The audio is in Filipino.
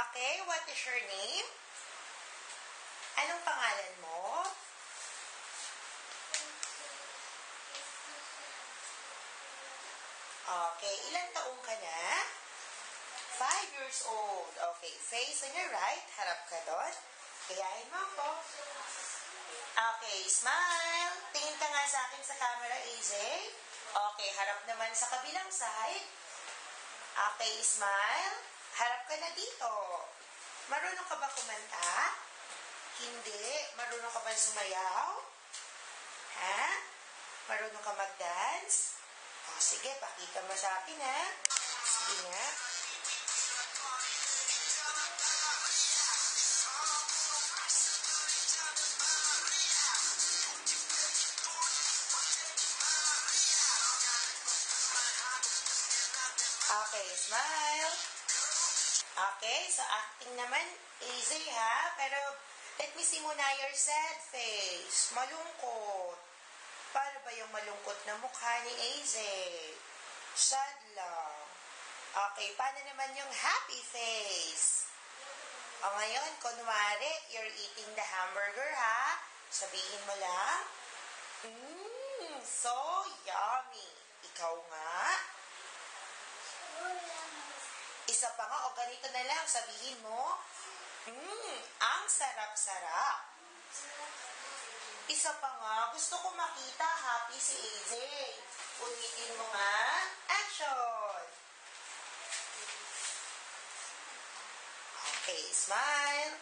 Okay, what is your name? Anong pangalan mo? Okay, ilang taong ka na? 5 years old. Okay, face on your right. Harap ka doon. Gayahin mo ako. Okay, smile. Tingin ka nga sa akin sa camera, AJ. Okay, harap naman sa kabilang side. Okay, smile. Harap ka na dito. Marunong ka ba kumanta? Hindi. Marunong ka ba sumayaw? Ha? Marunong ka mag-dance? O, sige, pakita mo sa akin, ha? Sige nga. Okay, smile. Okay, so acting naman, easy ha? Pero, let me see muna your sad face. Malungkot. Paano ba yung malungkot na mukha ni AJ? Sad lang. Okay, paano naman yung happy face? O ngayon, kunwari, you're eating the hamburger ha? Sabihin mo lang, so yummy. Ikaw nga? Isa pa nga, o ganito na lang, sabihin mo, ang sarap-sarap. Isa pa nga, gusto ko makita happy si AJ. Ulitin mo nga, action! Okay, smile.